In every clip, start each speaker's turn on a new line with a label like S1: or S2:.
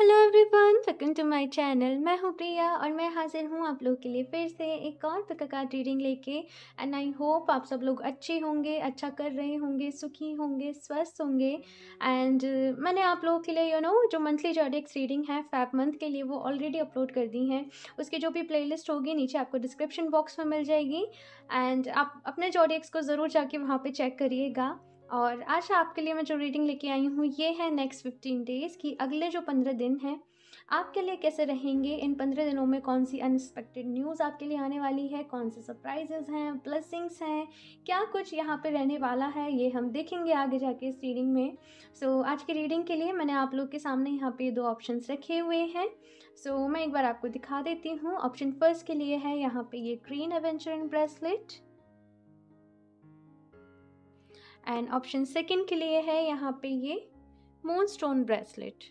S1: Hello everyone, welcome to my channel. मैं हूँ प्रिया और मैं हाजिर हूँ आप लोग के लिए फिर से एक और पिक अ कार्ड रीडिंग लेके। एंड आई होप आप सब लोग अच्छे होंगे, अच्छा कर रहे होंगे, सुखी होंगे, स्वस्थ होंगे। एंड मैंने आप लोगों के लिए जो मंथली जॉडिक्स रीडिंग है फैब मंथ के लिए वो ऑलरेडी अपलोड कर दी हैं। उसकी जो भी प्लेलिस्ट होगी नीचे आपको डिस्क्रिप्शन बॉक्स में मिल जाएगी। एंड आप अपने जॉडिक्स को ज़रूर जाके वहाँ पर चेक करिएगा। और आज आपके लिए मैं जो रीडिंग लेके आई हूँ ये है नेक्स्ट 15 डेज़ की, अगले जो 15 दिन हैं आपके लिए कैसे रहेंगे। इन 15 दिनों में कौन सी अनएक्सपेक्टेड न्यूज़ आपके लिए आने वाली है, कौन से सरप्राइजेस हैं, ब्लेसिंग्स हैं, क्या कुछ यहाँ पे रहने वाला है, ये हम देखेंगे आगे जाके इस रीडिंग में। आज की रीडिंग के लिए मैंने आप लोग के सामने यहाँ पे दो ऑप्शंस रखे हुए हैं। मैं एक बार आपको दिखा देती हूँ। ऑप्शन फर्स्ट के लिए है यहाँ पे ये green adventure bracelet, and option second के लिए है यहाँ पे ये मूनस्टोन ब्रेसलेट।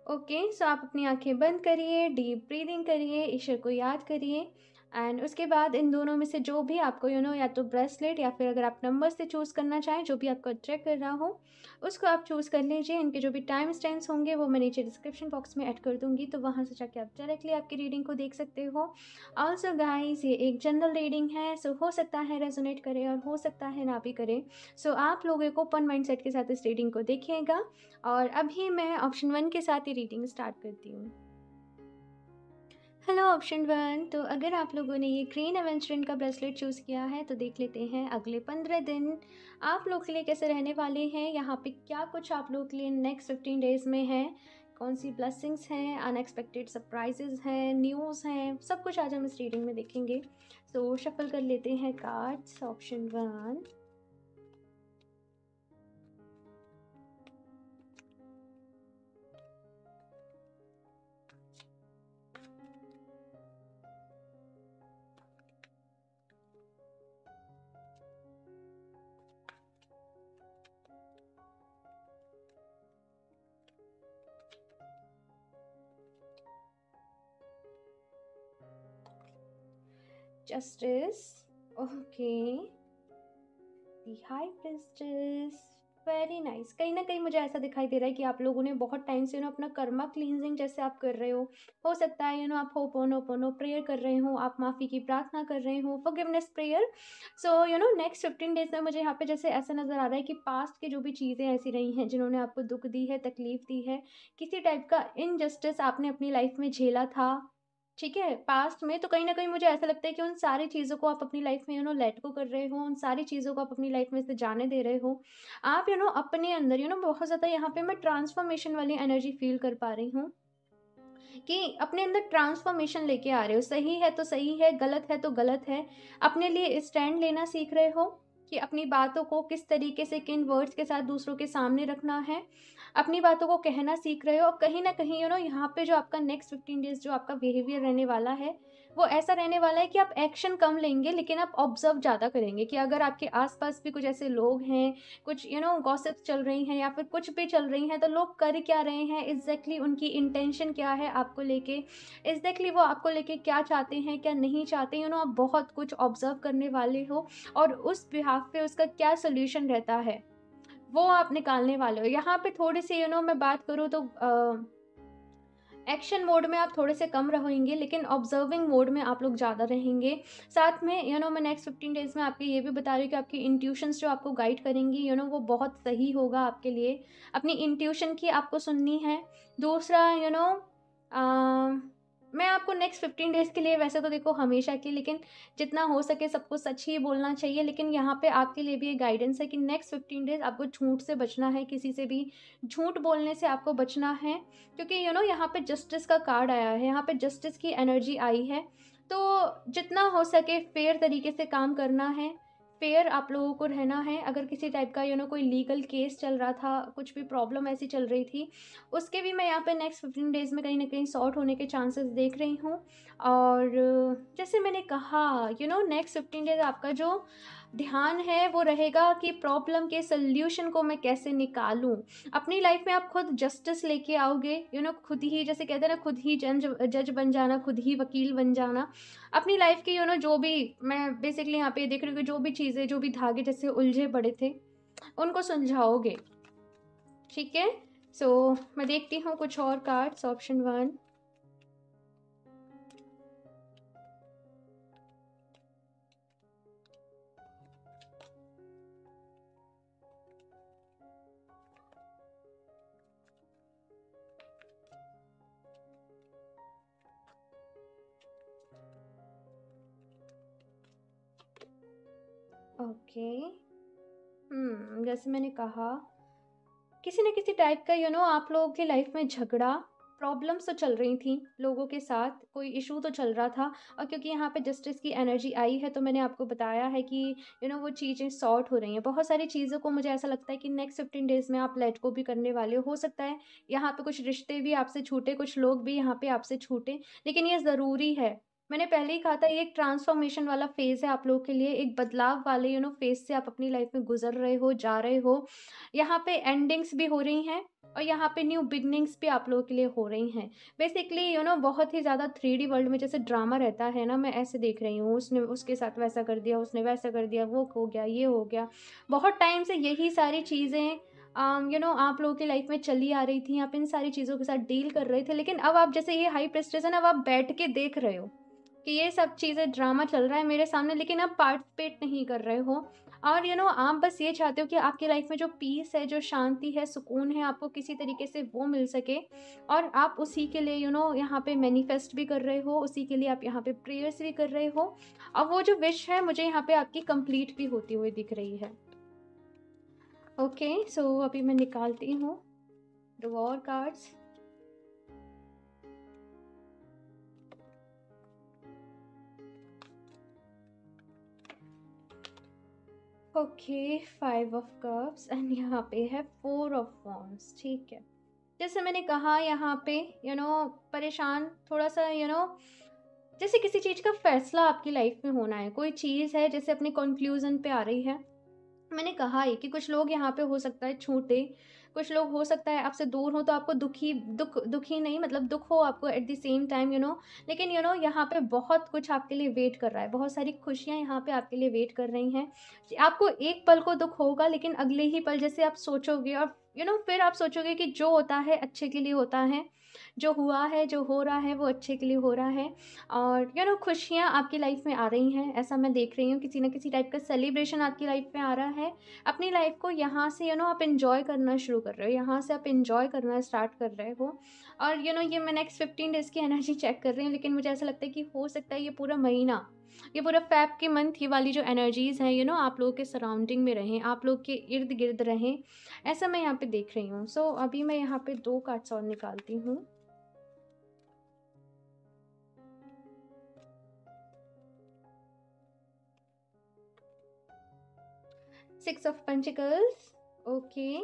S1: ओके, सो आप अपनी आंखें बंद करिए, डीप ब्रीदिंग करिए, ईश्वर को याद करिए। एंड उसके बाद इन दोनों में से जो भी आपको या तो ब्रेसलेट या फिर अगर आप नंबर से चूज़ करना चाहें, जो भी आपको अट्रैक्ट कर रहा हो उसको आप चूज़ कर लीजिए। इनके जो भी टाइम स्टैम्प्स होंगे वो मैं नीचे डिस्क्रिप्शन बॉक्स में ऐड कर दूंगी, तो वहाँ से जाके आप डायरेक्टली आपकी रीडिंग को देख सकते हो। ऑल्सो गाइस, ये एक जनरल रीडिंग है, सो हो सकता है रेजोनेट करे और हो सकता है ना भी करे। आप लोगों को ओपन माइंड सेट के साथ इस रीडिंग को देखिएगा। और अभी मैं ऑप्शन 1 के साथ ही रीडिंग स्टार्ट करती हूँ। हेलो ऑप्शन 1, तो अगर आप लोगों ने ये ग्रीन एवेंचर का ब्रेसलेट चूज़ किया है तो देख लेते हैं अगले 15 दिन आप लोग के लिए कैसे रहने वाले हैं। यहाँ पे क्या कुछ आप लोग के लिए नेक्स्ट 15 डेज़ में है, कौन सी ब्लेसिंग्स हैं, अनएक्सपेक्टेड सरप्राइजेज हैं, न्यूज़ हैं, सब कुछ आज हम इस रीडिंग में देखेंगे। शफल कर लेते हैं कार्ड्स। ऑप्शन 1, जस्टिस, ओके, दी हाई प्रिस्टेस, वेरी नाइस। कहीं ना कहीं मुझे ऐसा दिखाई दे रहा है कि आप लोगों ने बहुत टाइम से अपना कर्मा क्लींजिंग जैसे आप कर रहे हो सकता है आप होपोनोपोनो प्रेयर कर रहे हो, आप माफ़ी की प्रार्थना कर रहे हो, फॉरगिवनेस प्रेयर। नेक्स्ट 15 डेज में मुझे यहाँ पे जैसे ऐसा नज़र आ रहा है कि पास्ट की जो भी चीज़ें ऐसी रही हैं जिन्होंने आपको दुख दी है, तकलीफ दी है, किसी टाइप का इनजस्टिस आपने अपनी लाइफ में झेला था, ठीक है, पास्ट में, तो कहीं न कहीं मुझे ऐसा लगता है कि उन सारी चीज़ों को आप अपनी लाइफ़ में लेट गो कर रहे हो, उन सारी चीज़ों को आप अपनी लाइफ़ में से जाने दे रहे हो। आप अपने अंदर बहुत ज़्यादा यहाँ पे मैं ट्रांसफॉर्मेशन वाली एनर्जी फ़ील कर पा रही हूँ कि अपने अंदर ट्रांसफॉर्मेशन लेके आ रहे हो। सही है तो सही है, गलत है तो गलत है। अपने लिए स्टैंड लेना सीख रहे हो कि अपनी बातों को किस तरीके से, किन वर्ड्स के साथ दूसरों के सामने रखना है। अपनी बातों को कहना सीख रहे हो और कहीं न कहीं यहाँ पे जो आपका नेक्स्ट 15 डेज़ जो आपका बिहेवियर रहने वाला है, वो ऐसा रहने वाला है कि आप एक्शन कम लेंगे लेकिन आप ऑब्ज़र्व ज़्यादा करेंगे कि अगर आपके आस-पास भी कुछ ऐसे लोग हैं, कुछ गॉसिप्स चल रही हैं या फिर कुछ भी चल रही हैं, तो लोग कर क्या रहे हैं एग्ज़ैक्टली, उनकी इंटेंशन क्या है आपको लेके, एग्ज़ैक्टली वो आपको लेके क्या चाहते हैं, क्या नहीं चाहते, आप बहुत कुछ ऑब्ज़र्व करने वाले हो और उस बिहाफ़ पे उसका क्या सॉल्यूशन रहता है, वो आप निकालने वाले हो। यहाँ पे थोड़ी-सी मैं बात करूँ तो एक्शन मोड में आप थोड़े से कम रहेंगे लेकिन ऑब्जर्विंग मोड में आप लोग ज़्यादा रहेंगे। साथ में मैं नेक्स्ट 15 डेज़ में आपको ये भी बता रही हूँ कि आपकी इंट्यूशंस जो आपको गाइड करेंगी वो बहुत सही होगा आपके लिए। अपनी इंट्यूशन की आपको सुननी है। दूसरा मैं आपको नेक्स्ट 15 डेज़ के लिए, वैसे तो देखो हमेशा की, लेकिन जितना हो सके सबको सच ही बोलना चाहिए, लेकिन यहाँ पे आपके लिए भी एक गाइडेंस है कि नेक्स्ट 15 डेज़ आपको झूठ से बचना है, किसी से भी झूठ बोलने से आपको बचना है, क्योंकि यहाँ पे जस्टिस का कार्ड आया है, यहाँ पे जस्टिस की एनर्जी आई है। तो जितना हो सके फेयर तरीके से काम करना है, फेयर आप लोगों को रहना है। अगर किसी टाइप का कोई लीगल केस चल रहा था, कुछ भी प्रॉब्लम ऐसी चल रही थी, उसके भी मैं यहाँ पे नेक्स्ट 15 डेज़ में कहीं न कहीं सॉर्ट होने के चांसेस देख रही हूँ। और जैसे मैंने कहा नेक्स्ट 15 डेज़ आपका जो ध्यान है वो रहेगा कि प्रॉब्लम के सॉल्यूशन को मैं कैसे निकालूँ। अपनी लाइफ में आप खुद जस्टिस लेके आओगे, खुद ही, जैसे कहते हैं ना, खुद ही जज बन जाना, खुद ही वकील बन जाना। अपनी लाइफ की जो भी, मैं बेसिकली यहाँ पे देख रही हूँ कि जो भी चीज़ें, जो भी धागे जैसे उलझे पड़े थे, उनको सुलझाओगे, ठीक है? सो मैं देखती हूँ कुछ और कार्ड्स। ऑप्शन 1। ओके। जैसे मैंने कहा, किसी न किसी टाइप का आप लोगों की लाइफ में झगड़ा, प्रॉब्लम्स तो चल रही थी लोगों के साथ, कोई इशू तो चल रहा था। और क्योंकि यहाँ पे जस्टिस की एनर्जी आई है, तो मैंने आपको बताया है कि वो चीज़ें सॉर्ट हो रही हैं। बहुत सारी चीज़ों को मुझे ऐसा लगता है कि नेक्स्ट 15 डेज़ में आप लेट गो भी करने वाले हो सकता है यहाँ पे कुछ रिश्ते भी आपसे छूटे, कुछ लोग भी यहाँ पे आपसे छूटे, लेकिन ये ज़रूरी है। मैंने पहले ही कहा था, ये एक ट्रांसफॉर्मेशन वाला फेज़ है आप लोगों के लिए, एक बदलाव वाले फेज़ से आप अपनी लाइफ में गुजर रहे हो, जा रहे हो। यहाँ पे एंडिंग्स भी हो रही हैं और यहाँ पे न्यू बिगनिंग्स भी आप लोगों के लिए हो रही हैं। बेसिकली बहुत ही ज़्यादा 3D वर्ल्ड में जैसे ड्रामा रहता है ना, मैं ऐसे देख रही हूँ, उसने उसके साथ वैसा कर दिया, उसने वैसा कर दिया, वो हो गया, ये हो गया। बहुत टाइम से यही सारी चीज़ें आप लोगों की लाइफ में चली आ रही थी, आप इन सारी चीज़ों के साथ डील कर रहे थे, लेकिन अब आप जैसे ये हाई प्रेस्टेज है ना, अब आप बैठ के देख रहे हो कि ये सब चीज़ें ड्रामा चल रहा है मेरे सामने, लेकिन आप पार्टिसिपेट नहीं कर रहे हो। और आप बस ये चाहते हो कि आपकी लाइफ में जो पीस है, जो शांति है, सुकून है, आपको किसी तरीके से वो मिल सके। और आप उसी के लिए यहाँ पे मैनिफेस्ट भी कर रहे हो, उसी के लिए आप यहाँ पे प्रेयर्स भी कर रहे हो। और वो जो विश है मुझे यहाँ पे आपकी कंप्लीट भी होती हुई दिख रही है। ओके, सो अभी मैं निकालती हूँ 2 और cards. Okay, 5 of cups and यहाँ पे है 4 ऑफ वॉन्ड्स। ठीक है, जैसे मैंने कहा यहाँ पे परेशान थोड़ा सा जैसे किसी चीज़ का फैसला आपकी लाइफ में होना है, कोई चीज़ है जैसे अपने कंक्लूजन पे आ रही है। मैंने कहा ही कि कुछ लोग यहाँ पे हो सकता है छूटे, कुछ लोग हो सकता है आपसे दूर हो, तो आपको दुखी नहीं, मतलब दुख हो आपको एट द सेम टाइम लेकिन यहाँ पे बहुत कुछ आपके लिए वेट कर रहा है, बहुत सारी खुशियाँ यहाँ पे आपके लिए वेट कर रही हैं। आपको एक पल को दुख होगा, लेकिन अगले ही पल जैसे आप सोचोगे और फिर आप सोचोगे कि जो होता है अच्छे के लिए होता है, जो हुआ है, जो हो रहा है वो अच्छे के लिए हो रहा है। और खुशियाँ आपकी लाइफ में आ रही हैं, ऐसा मैं देख रही हूँ, किसी न किसी टाइप का सेलिब्रेशन आपकी लाइफ में आ रहा है। अपनी लाइफ को यहाँ से आप एन्जॉय करना शुरू कर रहे हो, यहाँ से आप एन्जॉय करना स्टार्ट कर रहे हो। और ये मैं नेक्स्ट 15 डेज़ की एनर्जी चेक कर रही हूँ, लेकिन मुझे ऐसा लगता है कि हो सकता है ये पूरा महीना, ये पूरा फ़ेब के मंथ, ये वाली जो एनर्जीज़ हैं आप लोगों के सराउंडिंग में रहें, आप लोग के इर्द-गिर्द रहें, ऐसा मैं यहाँ पे देख रही हूँ। सो अभी मैं यहाँ पे 2 कार्ड्स और निकालती हूँ। Six of pentacles. ओके,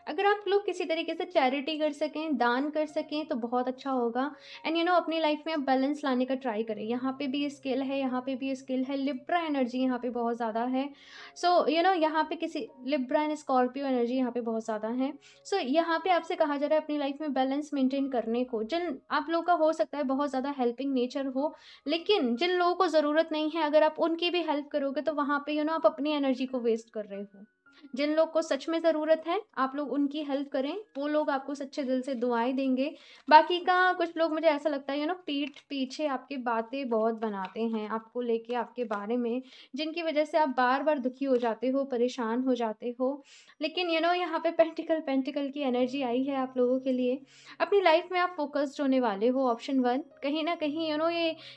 S1: अगर आप लोग किसी तरीके से चैरिटी कर सकें, दान कर सकें, तो बहुत अच्छा होगा। एंड अपनी लाइफ में आप बैलेंस लाने का ट्राई करें। यहाँ पे भी स्किल है, यहाँ पे भी स्किल है, लिब्रा एनर्जी यहाँ पे बहुत ज़्यादा है। सो यहाँ पे किसी लिब्रा एंड स्कॉर्पियो एनर्जी यहाँ पे बहुत ज़्यादा है। सो यहाँ पे आपसे कहा जा रहा है अपनी लाइफ में बैलेंस मेंटेन करने को। जिन आप लोग का हो सकता है बहुत ज़्यादा हेल्पिंग नेचर हो, लेकिन जिन लोगों को ज़रूरत नहीं है, अगर आप उनकी भी हेल्प करोगे, तो वहाँ पे आप अपनी एनर्जी को वेस्ट कर रहे हो। जिन लोग को सच में ज़रूरत है, आप लोग उनकी हेल्प करें, वो लोग आपको सच्चे दिल से दुआएँ देंगे। बाकी का कुछ लोग, मुझे ऐसा लगता है पीठ पीछे आपकी बातें बहुत बनाते हैं आपको लेके, आपके बारे में, जिनकी वजह से आप बार-बार दुखी हो जाते हो, परेशान हो जाते हो। लेकिन यहाँ पे पेंटिकल की एनर्जी आई है आप लोगों के लिए। अपनी लाइफ में आप फ़ोकस्ड होने वाले हो, ऑप्शन 1। कहीं न कहीं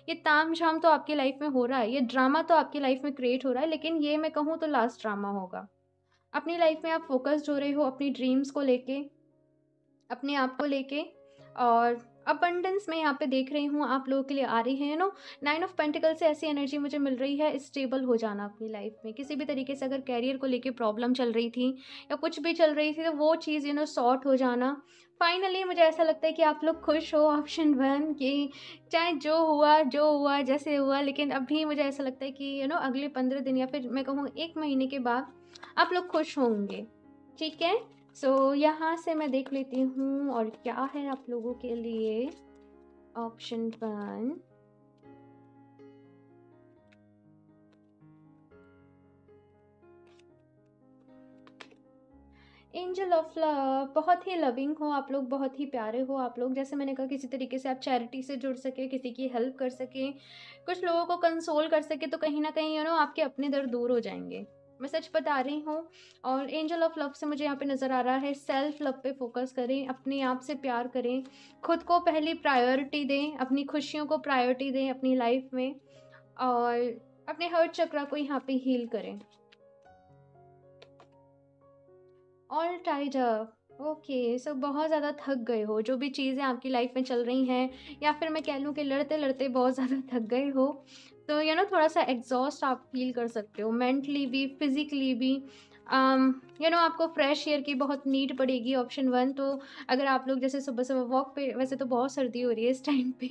S1: ये तामझाम तो आपकी लाइफ में हो रहा है, ये ड्रामा तो आपकी लाइफ में क्रिएट हो रहा है, लेकिन ये मैं कहूँ तो लास्ट ड्रामा होगा। अपनी लाइफ में आप फ़ोकस्ड हो रहे हो अपनी ड्रीम्स को लेके, अपने आप को लेके। और अबंडेंस मैं यहाँ पे देख रही हूँ आप लोगों के लिए आ रही है। 9 ऑफ पेंटिकल से ऐसी एनर्जी मुझे मिल रही है, स्टेबल हो जाना अपनी लाइफ में। किसी भी तरीके से अगर कैरियर को लेके प्रॉब्लम चल रही थी या कुछ भी चल रही थी, तो वो चीज़ सॉर्ट हो जाना। फाइनली मुझे ऐसा लगता है कि आप लोग खुश हो, ऑप्शन 1, कि चाहे जो हुआ जैसे हुआ, लेकिन अभी मुझे ऐसा लगता है कि अगले 15 दिन या फिर मैं कहूँ 1 महीने के बाद आप लोग खुश होंगे। ठीक है, सो यहाँ से मैं देख लेती हूँ और क्या है आप लोगों के लिए। ऑप्शन 1, एंजल ऑफ लव, बहुत ही लविंग हो आप लोग, बहुत ही प्यारे हो आप लोग। जैसे मैंने कहा, किसी तरीके से आप चैरिटी से जुड़ सके, किसी की हेल्प कर सके, कुछ लोगों को कंसोल कर सके, तो कहीं ना कहीं आपके अपने दर्द दूर हो जाएंगे। मैं सच बता रही हूँ। और एंजल ऑफ लव से मुझे यहाँ पे नज़र आ रहा है, सेल्फ लव पे फोकस करें, अपने आप से प्यार करें, खुद को पहली प्रायोरिटी दें, अपनी खुशियों को प्रायोरिटी दें अपनी लाइफ में, और अपने हर्ट चक्रा को यहाँ पे हील करें। All tied up, okay. So बहुत ज़्यादा थक गए हो, जो भी चीज़ें आपकी लाइफ में चल रही हैं, या फिर मैं कह लूँ कि लड़ते लड़ते बहुत ज़्यादा थक गए हो, तो थोड़ा सा एग्जॉस्ट आप फील कर सकते हो, मेंटली भी, फिजिकली भी। आपको फ्रेश एयर की बहुत नीड पड़ेगी, ऑप्शन वन। तो अगर आप लोग जैसे सुबह सुबह वॉक पे, वैसे तो बहुत सर्दी हो रही है इस टाइम पे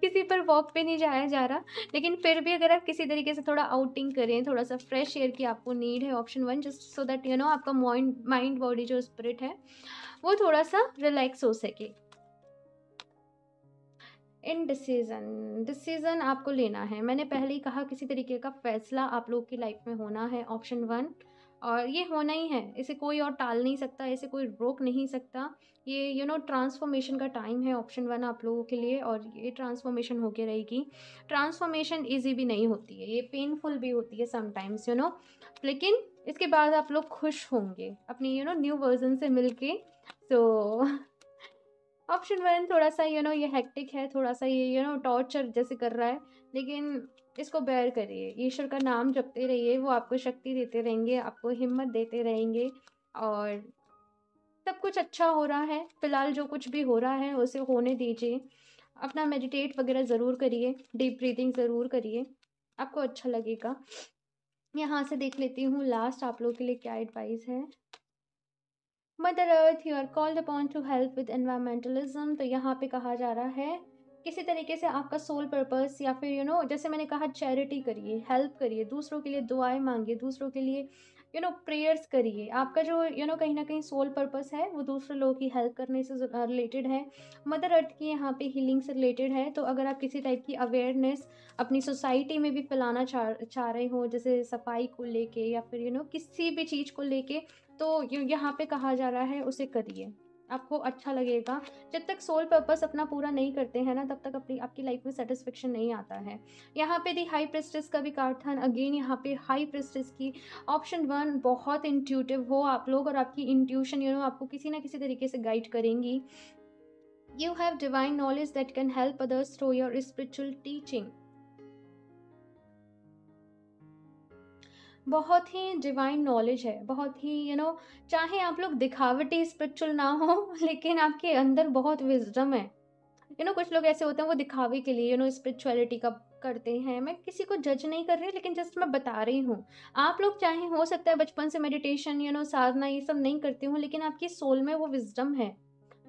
S1: किसी पर वॉक पे नहीं जाया जा रहा, लेकिन फिर भी अगर आप किसी तरीके से थोड़ा आउटिंग करें, थोड़ा सा फ्रेश एयर की आपको नीड है, option one, just so that आपका माइंड बॉडी जो स्पिरिट है वो थोड़ा सा रिलैक्स हो सके। इनडिसीजन, डिसीजन आपको लेना है। मैंने पहले ही कहा, किसी तरीके का फैसला आप लोग की लाइफ में होना है, ऑप्शन वन। और ये होना ही है, इसे कोई और टाल नहीं सकता, इसे कोई रोक नहीं सकता। ये ट्रांसफॉर्मेशन का टाइम है, ऑप्शन वन, आप लोगों के लिए। और ये ट्रांसफॉर्मेशन होके रहेगी। ट्रांसफॉर्मेशन ईजी भी नहीं होती है, ये पेनफुल भी होती है समटाइम्स, लेकिन इसके बाद आप लोग खुश होंगे अपनी न्यू वर्जन से मिलके। तो ऑप्शन वन थोड़ा सा ये हेक्टिक है, थोड़ा सा ये टॉर्चर जैसे कर रहा है, लेकिन इसको बेयर करिए, ईश्वर का नाम जपते रहिए, वो आपको शक्ति देते रहेंगे, आपको हिम्मत देते रहेंगे, और सब कुछ अच्छा हो रहा है। फिलहाल जो कुछ भी हो रहा है उसे होने दीजिए। अपना मेडिटेट वगैरह ज़रूर करिए, डीप ब्रीदिंग ज़रूर करिए, आपको अच्छा लगेगा। यहाँ से देख लेती हूँ लास्ट आप लोगों के लिए क्या एडवाइस है। Mother earth, you are called upon to help with environmentalism. तो यहाँ पे कहा जा रहा है, किसी तरीके से आपका सोल पर्पस, या फिर जैसे मैंने कहा, चैरिटी करिए, हेल्प करिए, दूसरों के लिए दुआएं मांगिए, दूसरों के लिए प्रेयर्स करिए। आपका जो कहीं ना कहीं सोल पर्पस है वो दूसरे लोगों की हेल्प करने से रिलेटेड है। मदर अर्थ की यहाँ पे हीलिंग से रिलेटेड है। तो अगर आप किसी टाइप की अवेयरनेस अपनी सोसाइटी में भी फैलाना चाह रहे हो, जैसे सफाई को लेके, या फिर किसी भी चीज़ को लेके, तो यहाँ पे कहा जा रहा है उसे करिए, आपको अच्छा लगेगा। जब तक सोल पर्पस अपना पूरा नहीं करते हैं ना, तब तक अपनी आपकी लाइफ में सेटिस्फेक्शन नहीं आता है। यहाँ पे दी हाई प्रेस्टिस का भी कार्ड था अगेन, यहाँ पे हाई प्रेस्टिस की, ऑप्शन वन, बहुत इंट्यूटिव हो आप लोग, और आपकी इंट्यूशन आपको किसी ना किसी तरीके से गाइड करेंगी। You have divine knowledge that can help others through your spiritual teaching. बहुत ही डिवाइन नॉलेज है, बहुत ही चाहे आप लोग दिखावटी स्पिरिचुअल ना हो लेकिन आपके अंदर बहुत विजडम है। कुछ लोग ऐसे होते हैं, वो दिखावे के लिए स्पिरिचुअलिटी का करते हैं। मैं किसी को जज नहीं कर रही, लेकिन जस्ट मैं बता रही हूँ। आप लोग चाहे, हो सकता है बचपन से मेडिटेशन साधना ये सब नहीं करते हो, लेकिन आपकी सोल में वो विजडम है।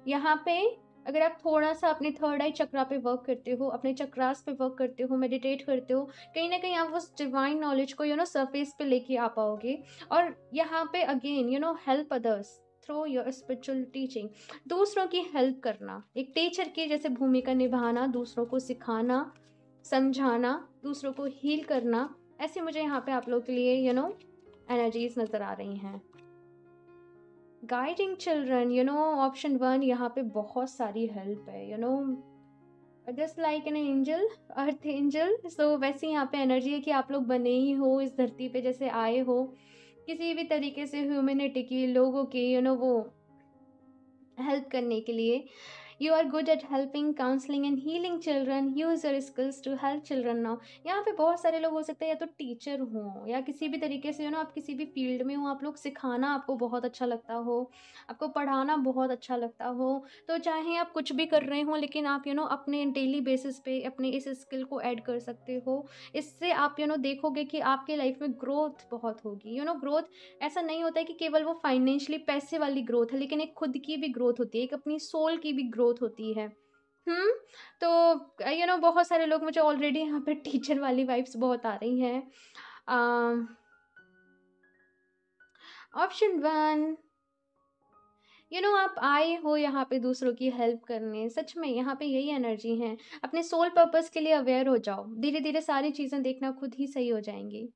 S1: यहाँ पे अगर आप थोड़ा सा अपने थर्ड आई चक्रा पे वर्क करते हो, अपने चक्रास पे वर्क करते हो, मेडिटेट करते हो, कहीं ना कहीं आप उस डिवाइन नॉलेज को सरफेस पे लेके आ पाओगे। और यहाँ पे again help others through your spiritual teaching. दूसरों की हेल्प करना, एक टीचर की जैसे भूमिका निभाना, दूसरों को सिखाना, समझाना, दूसरों को हील करना, ऐसे मुझे यहाँ पे आप लोग के लिए एनर्जीज नज़र आ रही हैं। गाइडिंग चिल्ड्रन, ऑप्शन वन, यहाँ पे बहुत सारी हेल्प है, just like an angel, earth angel. So वैसे यहाँ पे एनर्जी है कि आप लोग बने ही हो इस धरती पे, जैसे आए हो किसी भी तरीके से ह्यूमैनिटी की, लोगों की वो हेल्प करने के लिए। You are good at helping, counselling and healing children, use your skills to help children now. यहाँ पे बहुत सारे लोग हो सकते हैं, या तो टीचर हो, या किसी भी तरीके से आप किसी भी फील्ड में हो, आप लोग सिखाना आपको बहुत अच्छा लगता हो, आपको पढ़ाना बहुत अच्छा लगता हो। तो चाहे आप कुछ भी कर रहे हो, लेकिन आप अपने डेली बेसिस पे अपने इस स्किल को ऐड कर सकते हो। इससे आप देखोगे कि आपके लाइफ में ग्रोथ बहुत होगी। ग्रोथ ऐसा नहीं होता है कि केवल वो फाइनेंशियली पैसे वाली ग्रोथ है, लेकिन एक खुद की भी ग्रोथ होती है, एक अपनी सोल की भी ग्रोथ होती है। तो बहुत सारे लोग, मुझे ऑलरेडी यहाँ पे टीचर वाली वाइब्स बहुत आ रही हैं। ऑप्शन वन, आप आए हो यहाँ पे दूसरों की हेल्प करने, सच में यहाँ पे यही एनर्जी है। अपने सोल पर्पस के लिए अवेयर हो जाओ, धीरे धीरे सारी चीज़ें देखना खुद ही सही हो जाएंगी,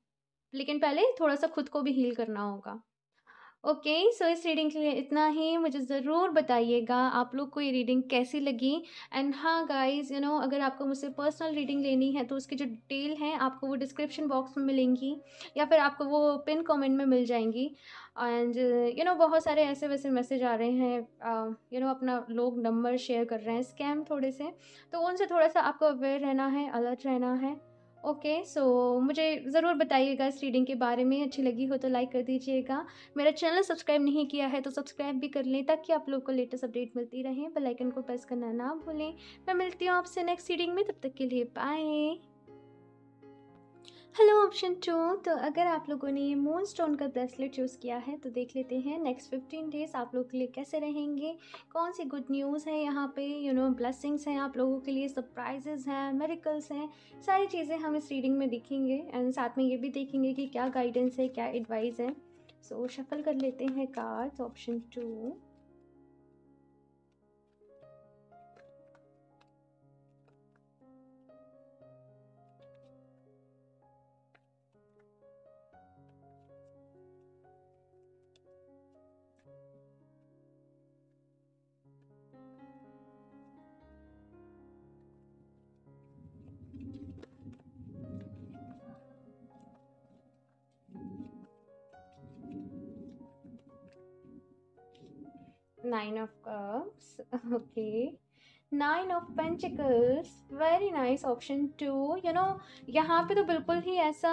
S1: लेकिन पहले थोड़ा सा खुद को भी हील करना होगा। ओके, सो इस रीडिंग के लिए इतना ही। मुझे ज़रूर बताइएगा आप लोग को ये रीडिंग कैसी लगी। एंड हाँ गाइस, अगर आपको मुझसे पर्सनल रीडिंग लेनी है तो उसकी जो डिटेल हैं आपको वो डिस्क्रिप्शन बॉक्स में मिलेंगी, या फिर आपको वो पिन कमेंट में मिल जाएंगी। एंड बहुत सारे ऐसे वैसे मैसेज आ रहे हैं, अपना लोग नंबर शेयर कर रहे हैं, स्कैम थोड़े से, तो उनसे थोड़ा सा आपको अवेयर रहना है, अलर्ट रहना है। ओके, सो मुझे ज़रूर बताइएगा इस रीडिंग के बारे में। अच्छी लगी हो तो लाइक कर दीजिएगा। मेरा चैनल सब्सक्राइब नहीं किया है तो सब्सक्राइब भी कर लें, ताकि आप लोग को लेटेस्ट अपडेट मिलती रहे। बेल आइकन को प्रेस करना ना भूलें। मैं मिलती हूँ आपसे नेक्स्ट रीडिंग में, तब तक के लिए बाय। हेलो ऑप्शन 2, तो अगर आप लोगों ने ये मून स्टोन का ब्रेसलेट चूज़ किया है तो देख लेते हैं नेक्स्ट 15 डेज आप लोग के लिए कैसे रहेंगे, कौन सी गुड न्यूज़ है यहाँ पे, ब्लेसिंग्स हैं आप लोगों के लिए, सरप्राइजेस हैं, मेरिकल्स हैं, सारी चीज़ें हम इस रीडिंग में देखेंगे। एंड साथ में ये भी देखेंगे कि क्या गाइडेंस है, क्या एडवाइस है। सो शफल कर लेते हैं cards. Option 2, 9 of cups. Okay. 9 of Pentacles, very nice. Option 2, यहाँ पे तो बिल्कुल ही ऐसा,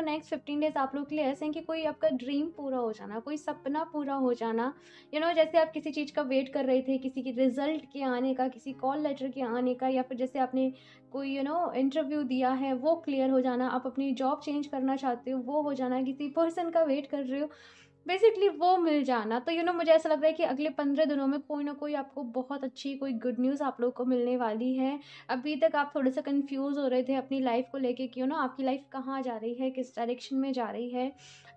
S1: नेक्स्ट 15 डेज आप लोग के लिए ऐसे हैं कि कोई आपका ड्रीम पूरा हो जाना, कोई सपना पूरा हो जाना। जैसे आप किसी चीज़ का वेट कर रहे थे, किसी की रिजल्ट के आने का, किसी कॉल लेटर के आने का, या फिर जैसे आपने कोई इंटरव्यू दिया है वो क्लियर हो जाना, आप अपनी जॉब चेंज करना चाहते हो वो हो जाना, किसी पर्सन का वेट कर रहे हो, बेसिकली वो मिल जाना। तो मुझे ऐसा लग रहा है कि अगले 15 दिनों में कोई ना कोई आपको बहुत अच्छी कोई गुड न्यूज़ आप लोग को मिलने वाली है। अभी तक आप थोड़े से कंफ्यूज हो रहे थे अपनी लाइफ को लेके कि आपकी लाइफ कहाँ जा रही है, किस डायरेक्शन में जा रही है।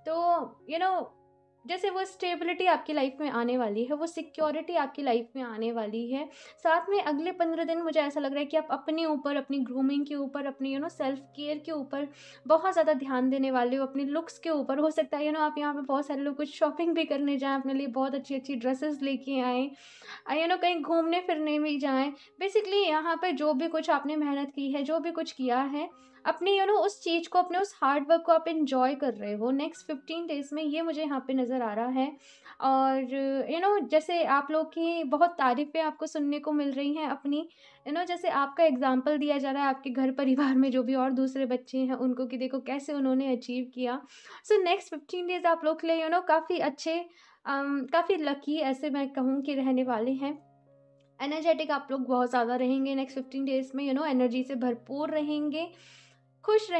S1: तो जैसे वो स्टेबिलिटी आपकी लाइफ में आने वाली है, वो सिक्योरिटी आपकी लाइफ में आने वाली है। साथ में अगले 15 दिन मुझे ऐसा लग रहा है कि आप अपने ऊपर, अपनी ग्रूमिंग के ऊपर, अपनी सेल्फ केयर के ऊपर बहुत ज़्यादा ध्यान देने वाले हो, अपने लुक्स के ऊपर। हो सकता है आप यहाँ पे बहुत सारे लोग कुछ शॉपिंग भी करने जाएँ, अपने लिए बहुत अच्छी अच्छी ड्रेसेस लेके आएँ, कहीं घूमने फिरने भी जाएँ। बेसिकली यहाँ पे जो भी कुछ आपने मेहनत की है, जो भी कुछ किया है, अपनी उस चीज़ को, अपने उस हार्ड वर्क को आप एन्जॉय कर रहे हो नेक्स्ट 15 डेज़ में, ये मुझे यहाँ पे नज़र आ रहा है। और जैसे आप लोग की बहुत तारीफ़ें आपको सुनने को मिल रही हैं अपनी, जैसे आपका एग्ज़ाम्पल दिया जा रहा है आपके घर परिवार में जो भी और दूसरे बच्चे हैं उनको, कि देखो कैसे उन्होंने अचीव किया। सो नेक्स्ट 15 डेज़ आप लोग के लिए काफ़ी अच्छे, काफ़ी लकी ऐसे मैं कहूँ कि रहने वाले हैं। एनर्जेटिक आप लोग बहुत ज़्यादा रहेंगे नेक्स्ट 15 डेज़ में, एनर्जी से भरपूर रहेंगे, खुश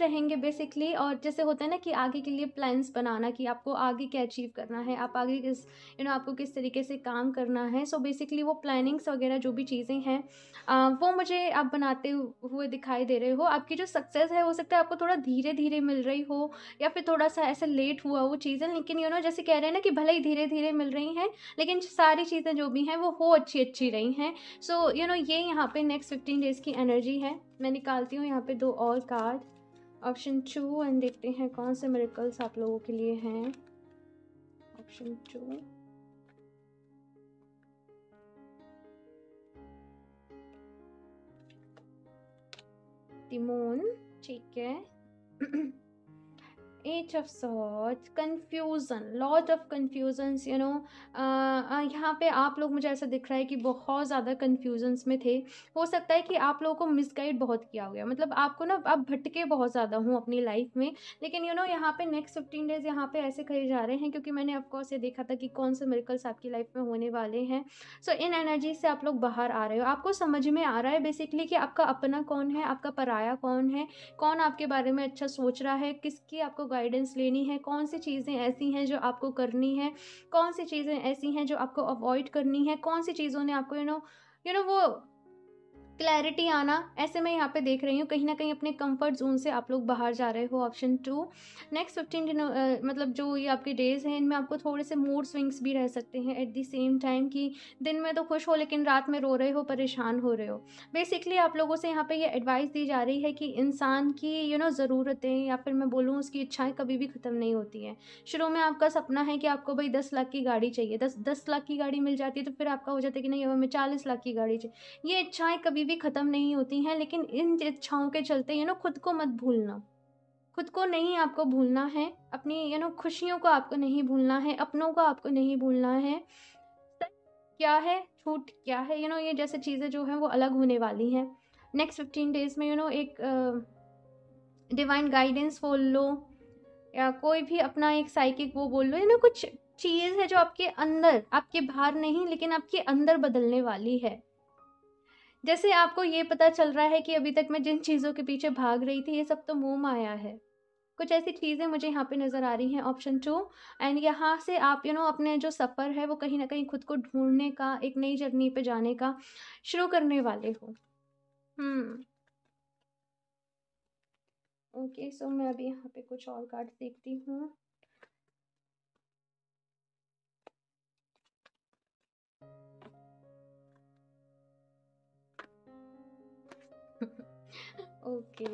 S1: रहेंगे बेसिकली। और जैसे होता है ना कि आगे के लिए प्लान्स बनाना, कि आपको आगे क्या अचीव करना है, आप आगे किस आपको किस तरीके से काम करना है। सो बेसिकली वो प्लानिंग्स वगैरह जो भी चीज़ें हैं, वो मुझे आप बनाते हुए दिखाई दे रहे हो। आपकी जो सक्सेस है, हो सकता है आपको थोड़ा धीरे-धीरे मिल रही हो, या फिर थोड़ा-सा ऐसे लेट हुआ वो चीज़ें, लेकिन जैसे कह रहे हैं ना कि भले ही धीरे-धीरे मिल रही हैं, लेकिन सारी चीज़ें जो भी हैं वो हो अच्छी-अच्छी रही हैं। सो ये यहाँ पे नेक्स्ट 15 डेज़ की एनर्जी है। मैं निकालती हूँ यहाँ पे 2 और कार्ड। ऑप्शन 2, एंड देखते हैं कौन से मिरेकल्स आप लोगों के लिए हैं। ऑप्शन 2, द मून, ठीक है। Eight of swords, confusion, lot of confusions, यहाँ पे आप लोग, मुझे ऐसा दिख रहा है कि बहुत ज़्यादा कन्फ्यूजन्स में थे। हो सकता है कि आप लोगों को मिसगाइड बहुत किया गया, मतलब आपको ना, आप भटके बहुत ज़्यादा हूँ अपनी लाइफ में। लेकिन यहाँ पे नेक्स्ट 15 डेज़ यहाँ पे ऐसे कहे जा रहे हैं, क्योंकि मैंने ऑफकोर्स ये देखा था कि कौन से मिरेकल्स आपकी लाइफ में होने वाले हैं। सो इन एनर्जी से आप लोग बाहर आ रहे हो, आपको समझ में आ रहा है बेसिकली कि आपका अपना कौन है, आपका पराया कौन है, कौन आपके बारे में अच्छा सोच रहा है, किसकी आपको गाइडेंस लेनी है, कौन सी चीज़ें ऐसी हैं जो आपको करनी है, कौन सी चीज़ें ऐसी हैं जो आपको अवॉइड करनी है, कौन सी चीज़ों ने आपको वो क्लैरिटी आना, ऐसे मैं यहाँ पे देख रही हूँ कहीं न कहीं अपने कंफर्ट ज़ोन से आप लोग बाहर जा रहे हो। ऑप्शन 2, नेक्स्ट 15 दिनों मतलब जो ये आपके डेज़ हैं इनमें आपको थोड़े से मूड स्विंग्स भी रह सकते हैं एट द सेम टाइम, कि दिन में तो खुश हो लेकिन रात में रो रहे हो, परेशान हो रहे हो। बेसिकली आप लोगों से यहाँ पे ये एडवाइस दी जा रही है कि इंसान की ज़रूरतें या फिर मैं बोलूँ उसकी इच्छाएँ कभी भी ख़त्म नहीं होती हैं। शुरू में आपका सपना है कि आपको भई 10 लाख की गाड़ी चाहिए, 10 लाख की गाड़ी मिल जाती है तो फिर आपका हो जाता है कि नहीं अब हमें 40 लाख की गाड़ी चाहिए। ये इच्छाएँ कभी भी ख़त्म नहीं होती हैं, लेकिन इन इच्छाओं के चलते खुद को मत भूलना। खुद को नहीं आपको भूलना है, अपनी खुशियों को आपको नहीं भूलना है, अपनों को आपको नहीं भूलना है। सच क्या है, झूठ क्या है, ये जैसे चीज़ें जो हैं वो अलग होने वाली हैं। नेक्स्ट 15 डेज़ में एक डिवाइन गाइडेंस बोल लो या कोई भी अपना एक साइकिक वो बोल लो, कुछ चीज़ है जो आपके अंदर, आपके बाहर नहीं लेकिन आपके अंदर बदलने वाली है। जैसे आपको ये पता चल रहा है कि अभी तक मैं जिन चीज़ों के पीछे भाग रही थी, ये सब तो मोह माया है। कुछ ऐसी चीज़ें मुझे यहाँ पे नज़र आ रही हैं, ऑप्शन 2। एंड यहाँ से आप अपने जो सफ़र है वो कहीं न कहीं खुद को ढूँढने का, एक नई जर्नी पे जाने का शुरू करने वाले हो। ओके, सो मैं अभी यहाँ पे कुछ और कार्ड्स देखती हूँ। ओके,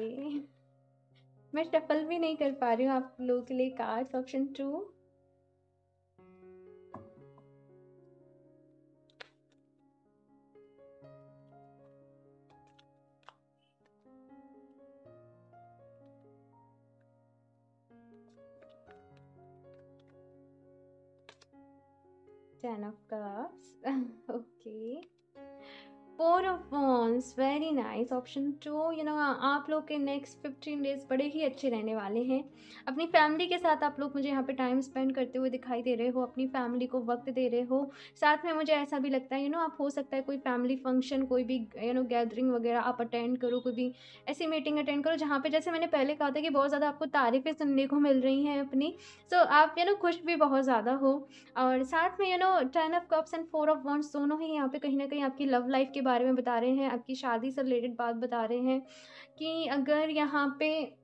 S1: मैं शफ़ल भी नहीं कर पा रही हूँ आप लोगों के लिए cards. Option 2,10 of cups. Okay, 4 of wands, very nice. Option 2, आप लोग के नेक्स्ट 15 डेज़ बड़े ही अच्छे रहने वाले हैं। अपनी फैमिली के साथ आप लोग मुझे यहाँ पे टाइम स्पेंड करते हुए दिखाई दे रहे हो, अपनी फैमिली को वक्त दे रहे हो। साथ में मुझे ऐसा भी लगता है आप हो सकता है कोई फैमिली फंक्शन, कोई भी गैदरिंग वगैरह आप अटेंड करो, कोई भी ऐसी मीटिंग अटेंड करो जहाँ पे जैसे मैंने पहले कहा था कि बहुत ज़्यादा आपको तारीफ़ें सुनने को मिल रही हैं अपनी। सो आप खुश भी बहुत ज़्यादा हो। और साथ में 10 of cups and 4 of wands दोनों ही यहाँ पे कहीं न कहीं आपकी लव लाइफ़ के बारे में बता रहे हैं, आपकी शादी से रिलेटेड बात बता रहे हैं कि अगर यहाँ पे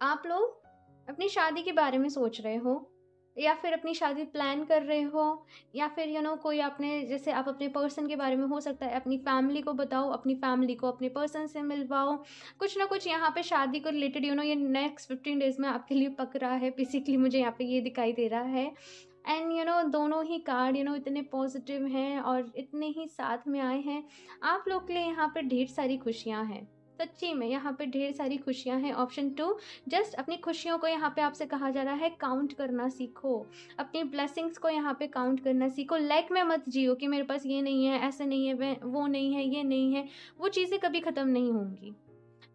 S1: आप लोग अपनी शादी के बारे में सोच रहे हो या फिर अपनी शादी प्लान कर रहे हो या फिर कोई आपने जैसे आप अपने पर्सन के बारे में हो सकता है अपनी फैमिली को बताओ, अपनी फैमिली को अपने पर्सन से मिलवाओ। कुछ ना कुछ यहाँ पे शादी को रिलेटेड ये नेक्स्ट 15 डेज़ में आपके लिए पक रहा है, बेसिकली मुझे यहाँ पे ये दिखाई दे रहा है। एंड दोनों ही कार्ड इतने पॉजिटिव हैं और इतने ही साथ में आए हैं। आप लोग के लिए यहाँ पे ढेर सारी खुशियाँ हैं, सच्ची में यहाँ पे ढेर सारी खुशियाँ हैं। ऑप्शन 2, जस्ट अपनी खुशियों को यहाँ पे आपसे कहा जा रहा है काउंट करना सीखो, अपनी ब्लेसिंग्स को यहाँ पे काउंट करना सीखो। लैक में मत जियो कि मेरे पास ये नहीं है, ऐसे नहीं है, वो नहीं है, ये नहीं है। वो चीज़ें कभी ख़त्म नहीं होंगी।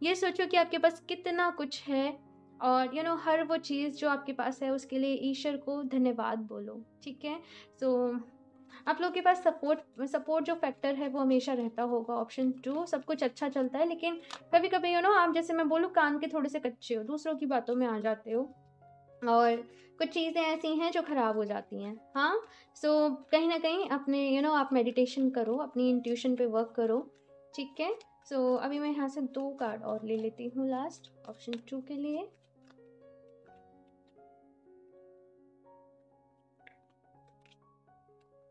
S1: ये सोचो कि आपके पास कितना कुछ है और हर वो चीज़ जो आपके पास है उसके लिए ईश्वर को धन्यवाद बोलो, ठीक है। सो आप लोग के पास सपोर्ट जो फैक्टर है वो हमेशा रहता होगा। ऑप्शन 2, सब कुछ अच्छा चलता है लेकिन कभी कभी आप जैसे मैं बोलूँ कान के थोड़े से कच्चे हो, दूसरों की बातों में आ जाते हो और कुछ चीज़ें ऐसी हैं जो ख़राब हो जाती हैं। हाँ, सो कहीं ना कहीं अपने आप मेडिटेशन करो, अपनी इंट्यूशन पे वर्क करो, ठीक है। सो अभी मैं यहाँ से 2 कार्ड और ले लेती हूँ लास्ट ऑप्शन 2 के लिए।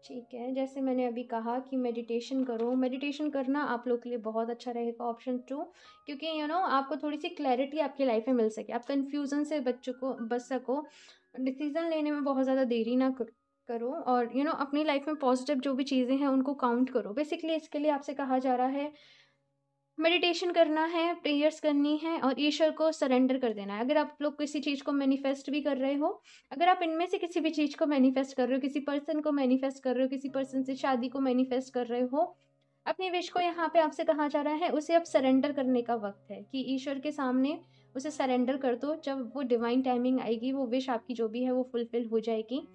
S1: ठीक है, जैसे मैंने अभी कहा कि मेडिटेशन करो, मेडिटेशन करना आप लोग के लिए बहुत अच्छा रहेगा। ऑप्शन 2, क्योंकि आपको थोड़ी सी क्लैरिटी आपकी लाइफ में मिल सके, आप कन्फ्यूज़न से बच सको, डिसीज़न लेने में बहुत ज़्यादा देरी ना करो और अपनी लाइफ में पॉजिटिव जो भी चीज़ें हैं उनको काउंट करो। बेसिकली इसके लिए आपसे कहा जा रहा है मेडिटेशन करना है, प्रेयर्स करनी है और ईश्वर को सरेंडर कर देना है। अगर आप लोग किसी चीज़ को मैनिफेस्ट भी कर रहे हो, अगर आप इनमें से किसी भी चीज़ को मैनिफेस्ट कर रहे हो, किसी पर्सन को मैनिफेस्ट कर रहे हो, किसी पर्सन से शादी को मैनिफेस्ट कर रहे हो, अपनी विश को यहाँ पे आपसे कहा जा रहा है उसे अब सरेंडर करने का वक्त है कि ईश्वर के सामने उसे सरेंडर कर दो। जब वो डिवाइन टाइमिंग आएगी, वो विश आपकी जो भी है वो फुलफिल हो जाएगी।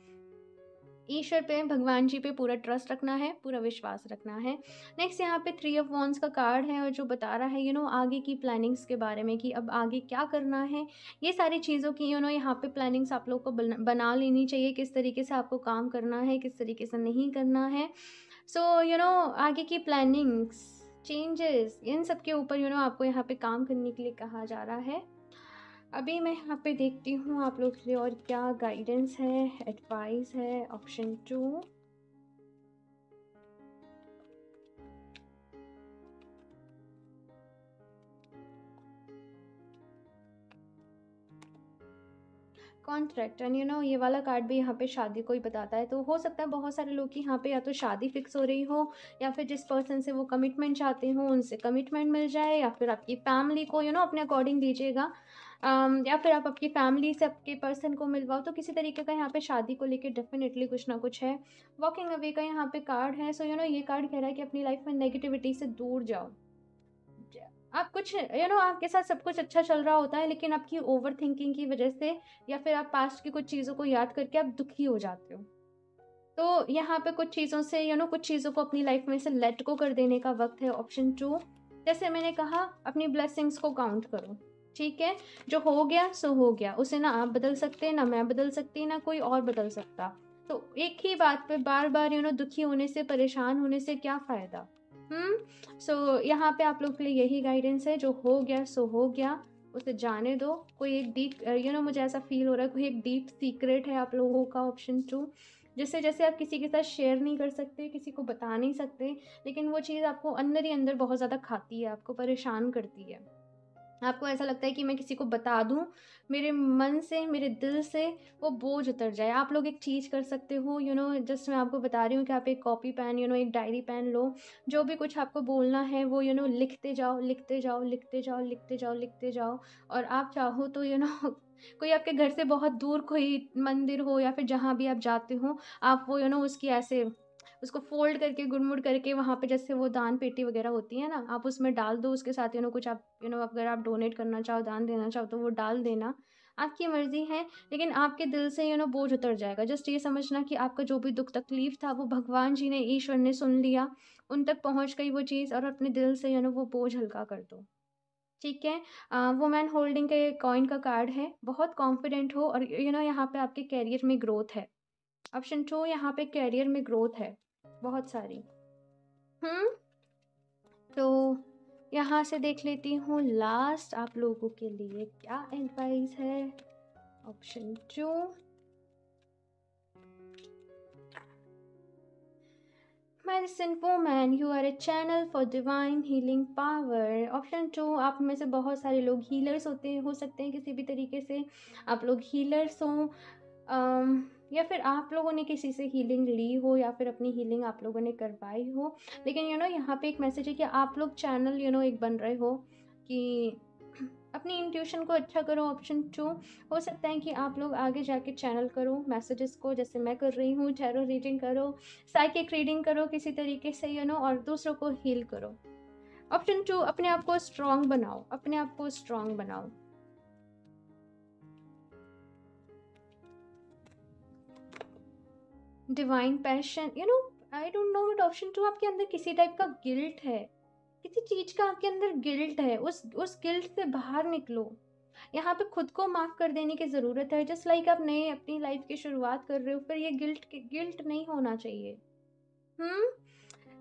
S1: ईश्वर पे, भगवान जी पे पूरा ट्रस्ट रखना है, पूरा विश्वास रखना है। नेक्स्ट यहाँ पे 3 ऑफ वॉन्ड्स का कार्ड है और जो बता रहा है आगे की प्लानिंग्स के बारे में कि अब आगे क्या करना है। ये सारी चीज़ों की यहाँ पे प्लानिंग्स आप लोग को बना लेनी चाहिए, किस तरीके से आपको काम करना है, किस तरीके से नहीं करना है। सो आगे की प्लानिंग्स चेंजेस, इन सब के ऊपर आपको यहाँ पे काम करने के लिए कहा जा रहा है। अभी मैं यहाँ पे देखती हूँ आप लोग के लिए और क्या गाइडेंस है, एडवाइस है। Option 2, contract. एंड ये वाला कार्ड भी यहाँ पे शादी को ही बताता है। तो हो सकता है बहुत सारे लोग की यहाँ पे या तो शादी फिक्स हो रही हो, या फिर जिस पर्सन से वो कमिटमेंट चाहते हो उनसे कमिटमेंट मिल जाए, या फिर आपकी फैमिली को अपने अकॉर्डिंग लीजिएगा, या फिर आप आपकी फैमिली से आपके पर्सन को मिलवाओ। तो किसी तरीके का यहाँ पे शादी को लेके डेफिनेटली कुछ ना कुछ है। वॉकिंग अवे का यहाँ पे कार्ड है। सो ये कार्ड कह रहा है कि अपनी लाइफ में नेगेटिविटी से दूर जाओ। आप कुछ आपके साथ सब कुछ अच्छा चल रहा होता है, लेकिन आपकी ओवर थिंकिंग की वजह से या फिर आप पास्ट की कुछ चीज़ों को याद करके आप दुखी हो जाते हो। तो यहाँ पे कुछ चीज़ों से कुछ चीज़ों को अपनी लाइफ में से लेट को कर देने का वक्त है। ऑप्शन 2, जैसे मैंने कहा, अपनी ब्लेसिंग्स को काउंट करो। ठीक है, जो हो गया सो हो गया, उसे ना आप बदल सकते, ना मैं बदल सकती, ना कोई और बदल सकता। तो एक ही बात पे बार बार दुखी होने से, परेशान होने से क्या फ़ायदा। सो यहाँ पे आप लोग के लिए यही गाइडेंस है, जो हो गया सो हो गया, उसे जाने दो। कोई एक डीप मुझे ऐसा फील हो रहा है कोई एक डीप सीक्रेट है आप लोगों का। ऑप्शन 2, जैसे जैसे आप किसी के साथ शेयर नहीं कर सकते, किसी को बता नहीं सकते, लेकिन वो चीज़ आपको अंदर ही अंदर बहुत ज़्यादा खाती है, आपको परेशान करती है। आपको ऐसा लगता है कि मैं किसी को बता दूं, मेरे मन से, मेरे दिल से वो बोझ उतर जाए। आप लोग एक चीज़ कर सकते हो, जस्ट मैं आपको बता रही हूँ कि आप एक कॉपी पेन, एक डायरी पेन लो, जो भी कुछ आपको बोलना है वो लिखते जाओ, लिखते जाओ, लिखते जाओ, लिखते जाओ, लिखते जाओ। और आप चाहो तो कोई आपके घर से बहुत दूर कोई मंदिर हो, या फिर जहाँ भी आप जाते हो, आप वो उसकी ऐसे उसको फ़ोल्ड करके, गुड़मुड़ करके, वहाँ पे जैसे वो दान पेटी वगैरह होती है ना, आप उसमें डाल दो। उसके साथ कुछ आप अगर आप डोनेट करना चाहो, दान देना चाहो, तो वो डाल देना, आपकी मर्ज़ी है। लेकिन आपके दिल से बोझ उतर जाएगा। जस्ट ये समझना कि आपका जो भी दुःख तकलीफ़ था, वो भगवान जी ने, ईश्वर ने सुन लिया, उन तक पहुँच गई वो चीज़, और अपने दिल से वो बोझ हल्का कर दो। ठीक है। वुमेन होल्डिंग के कॉइन का कार्ड है। बहुत कॉन्फिडेंट हो, और यहाँ पे आपके करियर में ग्रोथ है। ऑप्शन 2, यहाँ पे करियर में ग्रोथ है बहुत सारी। तो यहाँ से देख लेती हूँ लास्ट आप लोगों के लिए क्या एडवाइस है। Option 2, medicine woman, you are a channel for divine healing power. Option 2, आप में से बहुत सारे लोग हीलर्स हो सकते हैं किसी भी तरीके से। आप लोग हीलर्स हो, या फिर आप लोगों ने किसी से हीलिंग ली हो, या फिर अपनी हीलिंग आप लोगों ने करवाई हो। लेकिन यहाँ पे एक मैसेज है कि आप लोग चैनल एक बन रहे हो कि अपनी इंट्यूशन को अच्छा करो। ऑप्शन 2, हो सकता है कि आप लोग आगे जाके चैनल करो मैसेजेस को, जैसे मैं कर रही हूँ। टैरो रीडिंग करो, साइकिक रीडिंग करो किसी तरीके से और दूसरों को हील करो। ऑप्शन 2, अपने आप को स्ट्रांग बनाओ, अपने आप को स्ट्रांग बनाओ। Divine passion, I don't know, but option 2, आपके अंदर किसी टाइप का गिल्ट है, किसी चीज़ का आपके अंदर गिल्ट है। उस गिल्ट से बाहर निकलो। यहाँ पे खुद को माफ़ कर देने की ज़रूरत है। जस्ट लाइक आप नए अपनी लाइफ की शुरुआत कर रहे हो, फिर ये गिल्ट नहीं होना चाहिए।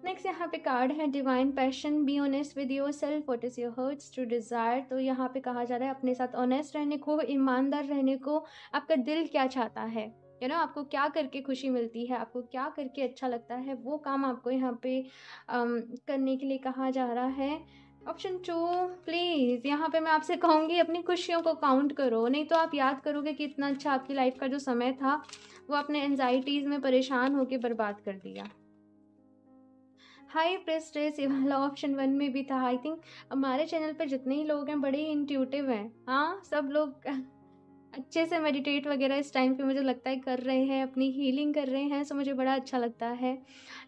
S1: नेक्स्ट यहाँ पे कार्ड है divine passion. Be honest with yourself, what is your heart's to desire. तो यहाँ पे कहा जा रहा है अपने साथ ऑनेस्ट रहने को, ईमानदार रहने को। आपका दिल क्या चाहता है, आपको क्या करके खुशी मिलती है, आपको क्या करके अच्छा लगता है, वो काम आपको यहाँ पे करने के लिए कहा जा रहा है। ऑप्शन 2, प्लीज़ यहाँ पे मैं आपसे कहूँगी अपनी खुशियों को काउंट करो, नहीं तो आप याद करोगे कि इतना अच्छा आपकी लाइफ का जो समय था वो अपने एंजाइटीज़ में परेशान होकर बर्बाद कर दिया। हाई प्रेस्टेस, ये वाला ऑप्शन 1 में भी था। आई थिंक हमारे चैनल पे जितने ही लोग हैं बड़े ही इंट्यूटिव हैं। हाँ, सब लोग अच्छे से मेडिटेट वगैरह इस टाइम पे मुझे लगता है कर रहे हैं, अपनी हीलिंग कर रहे हैं। सो मुझे बड़ा अच्छा लगता है।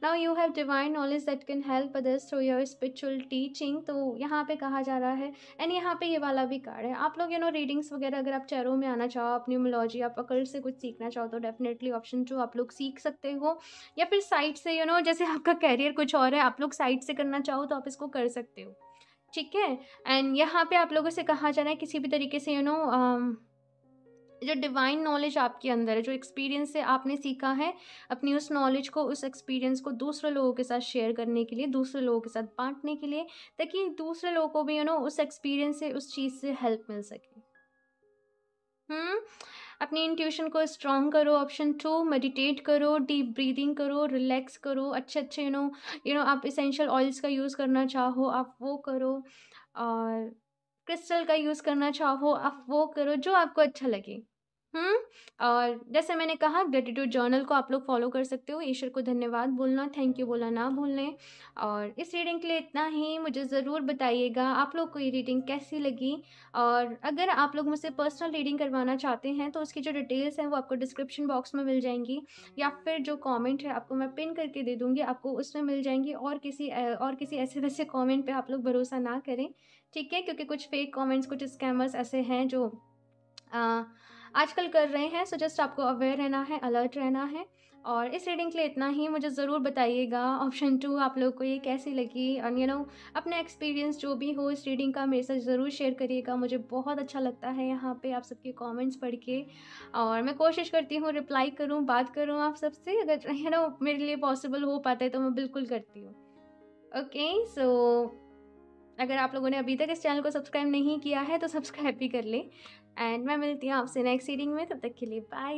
S1: Now you have divine knowledge that can help others through your spiritual teaching. तो यहाँ पे कहा जा रहा है, एंड यहाँ पे ये वाला भी कार्ड है। आप लोग रीडिंग्स वगैरह अगर आप चैरो में आना चाहो, अपनी न्यूमरोलॉजी, आप अकल्ट से कुछ सीखना चाहो, तो डेफिनेटली ऑप्शन 2 आप लोग सीख सकते हो। या फिर साइड से जैसे आपका कैरियर कुछ और है, आप लोग साइड से करना चाहो तो आप इसको कर सकते हो। ठीक है। एंड यहाँ पे आप लोगों से कहा जा रहा है किसी भी तरीके से जो डिवाइन नॉलेज आपके अंदर है, जो एक्सपीरियंस से आपने सीखा है, अपनी उस नॉलेज को, उस एक्सपीरियंस को दूसरे लोगों के साथ शेयर करने के लिए, दूसरे लोगों के साथ बाँटने के लिए, ताकि दूसरे लोगों को भी उस एक्सपीरियंस से, उस चीज़ से हेल्प मिल सके। हुँ? अपनी इंट्यूशन को स्ट्रॉन्ग करो। ऑप्शन 2, मेडिटेट करो, डीप ब्रीथिंग करो, रिलैक्स करो, अच्छे-अच्छे आप एसेंशियल ऑयल्स का यूज़ करना चाहो, आप वो करो, और क्रिस्टल का यूज़ करना चाहो, आप वो करो, जो आपको अच्छा लगे। हुँ? और जैसे मैंने कहा, ग्रैटिट्यूड जर्नल को आप लोग फ़ॉलो कर सकते हो। ईश्वर को धन्यवाद बोलना, थैंक यू बोलना ना भूलें। और इस रीडिंग के लिए इतना ही। मुझे ज़रूर बताइएगा आप लोग को ये रीडिंग कैसी लगी, और अगर आप लोग मुझसे पर्सनल रीडिंग करवाना चाहते हैं तो उसकी जो डिटेल्स हैं वो आपको डिस्क्रिप्शन बॉक्स में मिल जाएँगी, या फिर जो कमेंट है आपको मैं पिन करके दे दूँगी, आपको उसमें मिल जाएँगी। और किसी ऐसे-वैसे कमेंट पे आप लोग भरोसा ना करें, ठीक है? क्योंकि कुछ फेक कमेंट्स, कुछ स्कैमर्स ऐसे हैं जो अ, आजकल कर रहे हैं। सो जस्ट आपको अवेयर रहना है, अलर्ट रहना है। और इस रीडिंग के लिए इतना ही। मुझे ज़रूर बताइएगा ऑप्शन 2 आप लोगों को ये कैसी लगी, और अपना एक्सपीरियंस जो भी हो इस रीडिंग का मेरे साथ ज़रूर शेयर करिएगा। मुझे बहुत अच्छा लगता है यहाँ पे आप सबके कमेंट्स पढ़ के, और मैं कोशिश करती हूँ रिप्लाई करूँ, बात करूँ आप सबसे। अगर मेरे लिए पॉसिबल हो पाता है तो मैं बिल्कुल करती हूँ। ओके, सो अगर आप लोगों ने अभी तक इस चैनल को सब्सक्राइब नहीं किया है तो सब्सक्राइब भी कर लें। एंड मैं मिलती हूँ आपसे नेक्स्ट रीडिंग में। तब तक के लिए बाय।